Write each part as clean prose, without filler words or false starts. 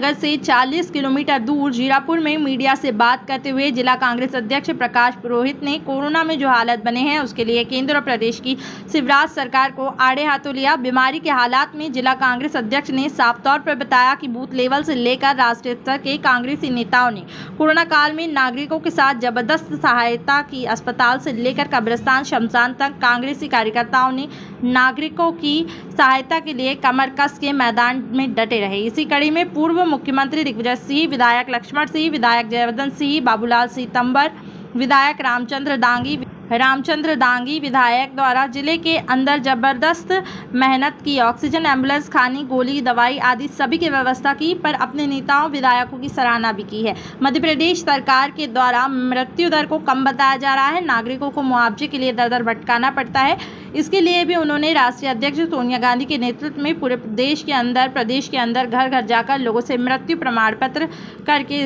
नगर से 40 किलोमीटर दूर जीरापुर में मीडिया से बात करते हुए जिला कांग्रेस अध्यक्ष प्रकाश पुरोहित ने कोरोना में जो हालात बने हैं उसके लिए केंद्र और प्रदेश की शिवराज सरकार को आड़े हाथों लिया। बीमारी के हालात में जिला कांग्रेस अध्यक्ष ने साफ तौर पर बताया कि बूथ लेवल से लेकर राष्ट्रीय स्तर के कांग्रेसी नेताओं ने कोरोना काल में नागरिकों के साथ जबरदस्त सहायता की। अस्पताल से लेकर कब्रिस्तान शमशान तक कांग्रेसी कार्यकर्ताओं ने नागरिकों की सहायता के लिए कमर कस के मैदान में डटे रहे। इसी कड़ी में पूर्व मुख्यमंत्री दिग्विजय सिंह, विधायक लक्ष्मण सिंह, विधायक जयवर्धन सिंह, बाबूलाल सिंह तंवर, विधायक रामचंद्र दांगी विधायक द्वारा जिले के अंदर जबरदस्त मेहनत की। ऑक्सीजन, एम्बुलेंस, खानी, गोली, दवाई आदि सभी की व्यवस्था की, पर अपने नेताओं विधायकों की सराहना भी की है। मध्य प्रदेश सरकार के द्वारा मृत्यु दर को कम बताया जा रहा है। नागरिकों को मुआवजे के लिए दर भटकाना पड़ता है। इसके लिए भी उन्होंने राष्ट्रीय अध्यक्ष सोनिया गांधी के नेतृत्व में पूरे प्रदेश के अंदर घर घर जाकर लोगों से मृत्यु प्रमाण पत्र करके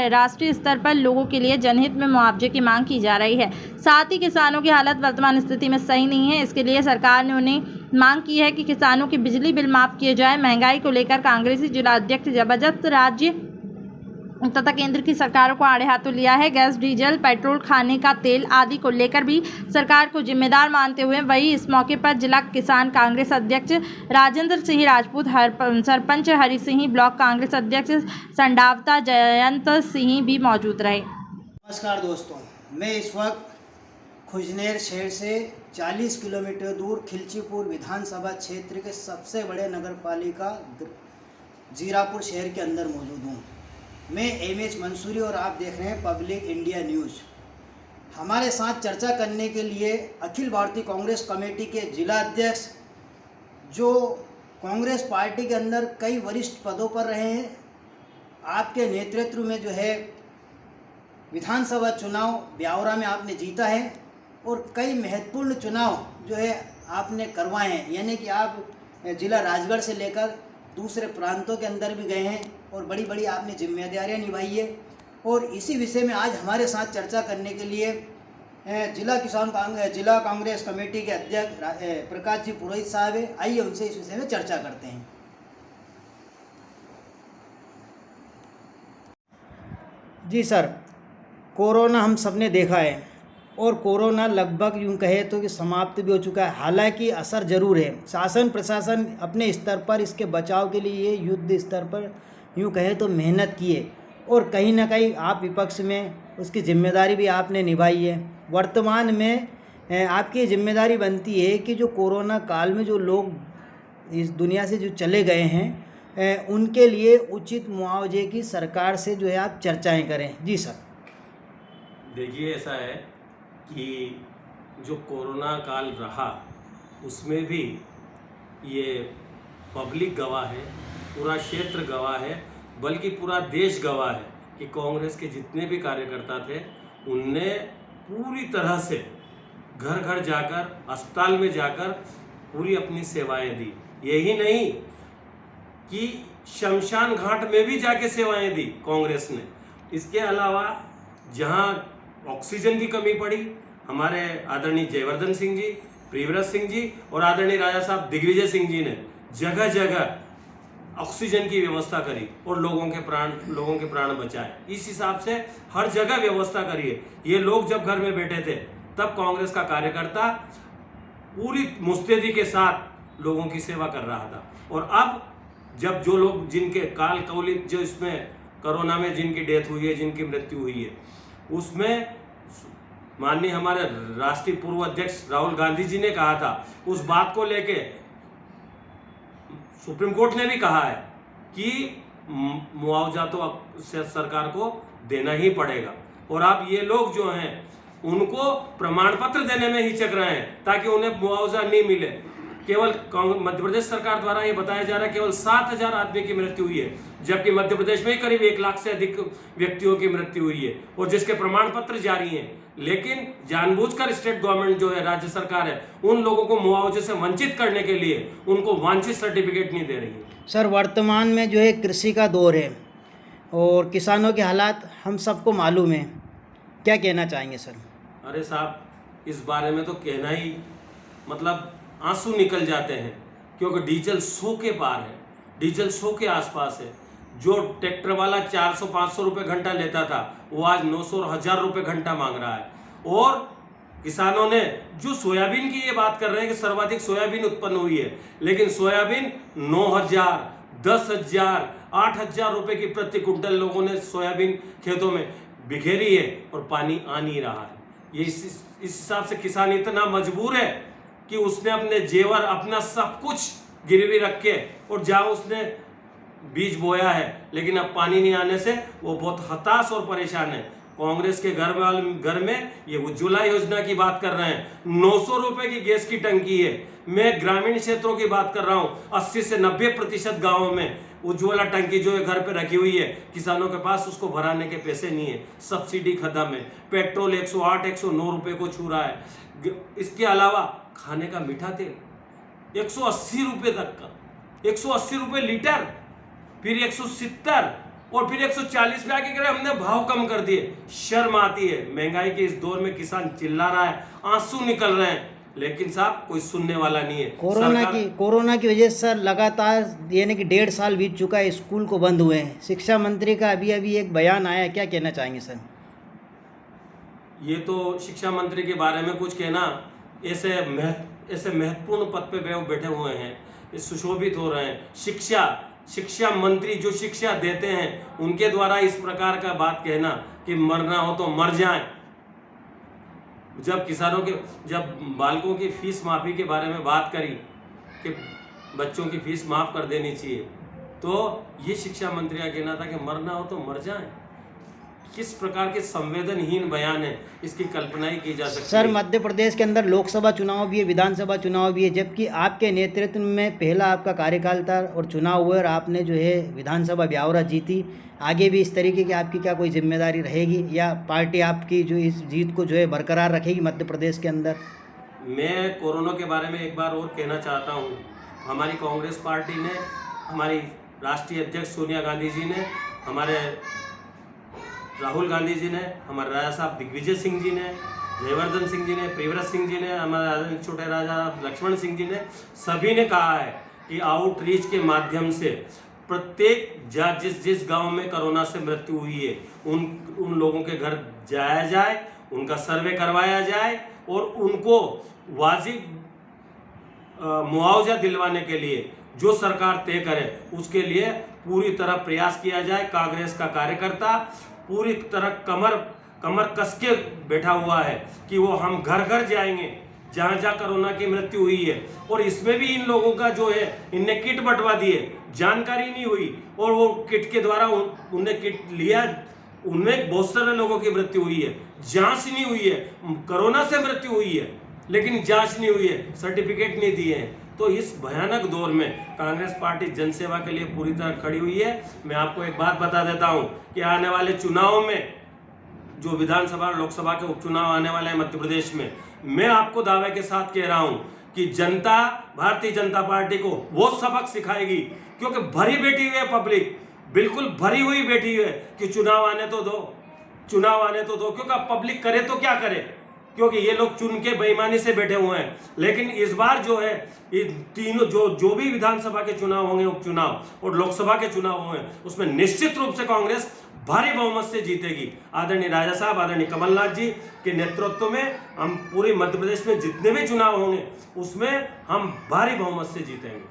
राष्ट्रीय स्तर पर लोगों के लिए जनहित में मुआवजे की मांग की जा रही है। साथ ही किसानों की हालत वर्तमान स्थिति में सही नहीं है। इसके लिए सरकार ने उन्हें मांग की है कि किसानों के बिजली बिल माफ किए जाए। महंगाई को लेकर कांग्रेसी जिला अध्यक्ष जबरदस्त राज्य तथा केंद्र की सरकारों को आड़े हाथों लिया है। गैस, डीजल, पेट्रोल, खाने का तेल आदि को लेकर भी सरकार को जिम्मेदार मानते हुए वही इस मौके पर जिला किसान कांग्रेस अध्यक्ष राजेंद्र सिंह राजपूत, सरपंच हरि सिंह, ब्लॉक कांग्रेस अध्यक्ष संडावता जयंत सिंह भी मौजूद रहे। नमस्कार दोस्तों, मैं इस वक्त खुजनेर शहर से 40 किलोमीटर दूर खिलचीपुर विधानसभा क्षेत्र के सबसे बड़े नगरपालिका जीरापुर शहर के अंदर मौजूद हूँ। मैं एमएच मंसूरी और आप देख रहे हैं पब्लिक इंडिया न्यूज़। हमारे साथ चर्चा करने के लिए अखिल भारतीय कांग्रेस कमेटी के जिला अध्यक्ष, जो कांग्रेस पार्टी के अंदर कई वरिष्ठ पदों पर रहे हैं, आपके नेतृत्व में जो है विधानसभा चुनाव ब्यावरा में आपने जीता है और कई महत्वपूर्ण चुनाव जो है आपने करवाए हैं, यानी कि आप जिला राजगढ़ से लेकर दूसरे प्रांतों के अंदर भी गए हैं और बड़ी बड़ी आपने जिम्मेदारियां निभाई है। और इसी विषय में आज हमारे साथ चर्चा करने के लिए जिला कांग्रेस कमेटी के अध्यक्ष प्रकाश जी पुरोहित साहब है। आइए उनसे इस विषय में चर्चा करते हैं। जी सर, कोरोना हम सबने देखा है और कोरोना लगभग यूँ कहे तो कि समाप्त भी हो चुका है। हालांकि असर जरूर है। शासन प्रशासन अपने स्तर पर इसके बचाव के लिए युद्ध स्तर पर यूँ कहे तो मेहनत की है और कहीं ना कहीं आप विपक्ष में उसकी जिम्मेदारी भी आपने निभाई है। वर्तमान में आपकी जिम्मेदारी बनती है कि जो कोरोना काल में जो लोग इस दुनिया से जो चले गए हैं उनके लिए उचित मुआवजे की सरकार से जो है आप चर्चाएँ करें। जी सर। देखिए, ऐसा है कि जो कोरोना काल रहा उसमें भी ये पब्लिक गवाह है, पूरा क्षेत्र गवाह है, बल्कि पूरा देश गवाह है कि कांग्रेस के जितने भी कार्यकर्ता थे उनने पूरी तरह से घर घर जाकर, अस्पताल में जाकर पूरी अपनी सेवाएं दी। यही नहीं कि शमशान घाट में भी जाके सेवाएं दी कांग्रेस ने। इसके अलावा जहां ऑक्सीजन की कमी पड़ी, हमारे आदरणीय जयवर्धन सिंह जी, प्रियव्रत सिंह जी और आदरणीय राजा साहब दिग्विजय सिंह जी ने जगह जगह ऑक्सीजन की व्यवस्था करी और लोगों के प्राण बचाए। इस हिसाब से हर जगह व्यवस्था करी है। ये लोग जब घर में बैठे थे तब कांग्रेस का कार्यकर्ता पूरी मुस्तैदी के साथ लोगों की सेवा कर रहा था। और अब जब जो लोग जिनके काल कौलिक जो इसमें कोरोना में जिनकी डेथ हुई है, जिनकी मृत्यु हुई है, उसमें माननीय हमारे राष्ट्रीय पूर्व अध्यक्ष राहुल गांधी जी ने कहा था, उस बात को लेके सुप्रीम कोर्ट ने भी कहा है कि मुआवजा तो सरकार को देना ही पड़ेगा। और अब ये लोग जो हैं उनको प्रमाण पत्र देने में हिचक रहे हैं ताकि उन्हें मुआवजा नहीं मिले। केवल मध्य प्रदेश सरकार द्वारा ये बताया जा रहा है केवल 7,000 आदमी की मृत्यु हुई है, जबकि मध्य प्रदेश में करीब 1 लाख से अधिक व्यक्तियों की मृत्यु हुई है और जिसके प्रमाण पत्र जारी हैं। लेकिन जानबूझकर स्टेट गवर्नमेंट जो है, राज्य सरकार है, उन लोगों को मुआवजे से वंचित करने के लिए उनको वांछित सर्टिफिकेट नहीं दे रही है। सर, वर्तमान में जो है कृषि का दौर है और किसानों के हालात हम सबको मालूम है, क्या कहना चाहेंगे सर? अरे साहब, इस बारे में तो कहना ही मतलब आंसू निकल जाते हैं, क्योंकि डीजल 100 के पार है, डीजल 100 के आसपास है। जो ट्रैक्टर वाला 400-500 रुपये घंटा लेता था वो आज 900 और 1000 रुपये घंटा मांग रहा है। और किसानों ने जो सोयाबीन की ये बात कर रहे हैं कि सर्वाधिक सोयाबीन उत्पन्न हुई है, लेकिन सोयाबीन 9000, 10,000, 8,000 रुपये की प्रति कुंटल लोगों ने सोयाबीन खेतों में बिखेरी है और पानी आ नहीं रहा है। ये इस हिसाब से किसान इतना मजबूर है कि उसने अपने जेवर, अपना सब कुछ गिरवी रख के और जहाँ उसने बीज बोया है, लेकिन अब पानी नहीं आने से वो बहुत हताश और परेशान है। कांग्रेस के घर में ये उज्ज्वला योजना की बात कर रहे हैं, 900 रुपए की गैस की टंकी है। मैं ग्रामीण क्षेत्रों की बात कर रहा हूँ, 80 से 90% गाँवों में उज्ज्वला टंकी जो है घर पे रखी हुई है, किसानों के पास उसको भराने के पैसे नहीं है, सब्सिडी खत्म है। पेट्रोल 108, 109 रुपये को छू रहा है। इसके अलावा खाने का मीठा तेल 180 रुपये तक का, 180 रुपये लीटर, फिर 170 और फिर 140 पे आके करे हमने भाव कम कर दिए। शर्म आती है। महंगाई के इस दौर में किसान चिल्ला रहा है, आंसू निकल रहे हैं, लेकिन साहब कोई सुनने वाला नहीं है। कोरोना की वजह से लगातार यानी कि 1.5 साल बीत चुका है, स्कूल को बंद हुए हैं। शिक्षा मंत्री का अभी एक बयान आया, क्या कहना चाहेंगे सर? ये तो शिक्षा मंत्री के बारे में कुछ कहना, ऐसे महत्वपूर्ण पद पे बैठे हुए हैं, सुशोभित हो रहे हैं। शिक्षा मंत्री जो शिक्षा देते हैं उनके द्वारा इस प्रकार का बात कहना कि मरना हो तो मर जाएं। जब बालकों की फीस माफ़ी के बारे में बात करी कि बच्चों की फीस माफ़ कर देनी चाहिए, तो ये शिक्षा मंत्री का कहना था कि मरना हो तो मर जाएं। किस प्रकार के संवेदनहीन बयान है, इसकी कल्पना ही की जा सकती है। सर, मध्य प्रदेश के अंदर लोकसभा चुनाव भी है, विधानसभा चुनाव भी है, जबकि आपके नेतृत्व में पहला आपका कार्यकाल था और चुनाव हुए और आपने जो है विधानसभा ब्यावरा जीती। आगे भी इस तरीके की आपकी क्या कोई जिम्मेदारी रहेगी या पार्टी आपकी जो इस जीत को जो है बरकरार रखेगी मध्य प्रदेश के अंदर? मैं कोरोना के बारे में एक बार और कहना चाहता हूँ। हमारी कांग्रेस पार्टी ने, हमारी राष्ट्रीय अध्यक्ष सोनिया गांधी जी ने, हमारे राहुल गांधी जी ने, हमारे राजा साहब दिग्विजय सिंह जी ने, जयवर्धन सिंह जी ने, प्रियव्रत सिंह जी ने, हमारे छोटे राजा लक्ष्मण सिंह जी ने, सभी ने कहा है कि आउटरीच के माध्यम से प्रत्येक जिस गांव में कोरोना से मृत्यु हुई है उन लोगों के घर जाया जाए, उनका सर्वे करवाया जाए और उनको वाजिब मुआवजा दिलवाने के लिए जो सरकार तय करे उसके लिए पूरी तरह प्रयास किया जाए। कांग्रेस का कार्यकर्ता पूरी तरह कमर कस के बैठा हुआ है कि वो हम घर घर जाएंगे जहाँ जहाँ कोरोना की मृत्यु हुई है। और इसमें भी इन लोगों का जो है, इनने किट बंटवा दिए, जानकारी नहीं हुई और वो किट के द्वारा उनने किट लिया, उनमें बहुत सारे लोगों की मृत्यु हुई है, जांच नहीं हुई है। कोरोना से मृत्यु हुई है लेकिन जांच नहीं हुई है, सर्टिफिकेट नहीं दिए हैं। तो इस भयानक दौर में कांग्रेस पार्टी जनसेवा के लिए पूरी तरह खड़ी हुई है। मैं आपको एक बात बता देता हूं कि आने वाले चुनाव में, जो विधानसभा और लोकसभा के उपचुनाव आने वाले हैं मध्य प्रदेश में, मैं आपको दावे के साथ कह रहा हूं कि जनता भारतीय जनता पार्टी को वो सबक सिखाएगी, क्योंकि भरी बैठी हुई है पब्लिक, बिल्कुल भरी हुई बैठी हुई है कि चुनाव आने तो दो, क्योंकि अब पब्लिक करे तो क्या करे, क्योंकि ये लोग चुन के बेईमानी से बैठे हुए हैं। लेकिन इस बार जो है, ये तीनों जो भी विधानसभा के चुनाव होंगे, उपचुनाव और लोकसभा के चुनाव होंगे, उसमें निश्चित रूप से कांग्रेस भारी बहुमत से जीतेगी। आदरणीय राजा साहब, आदरणीय कमलनाथ जी के नेतृत्व में हम पूरे मध्य प्रदेश में जितने भी चुनाव होंगे उसमें हम भारी बहुमत से जीतेंगे।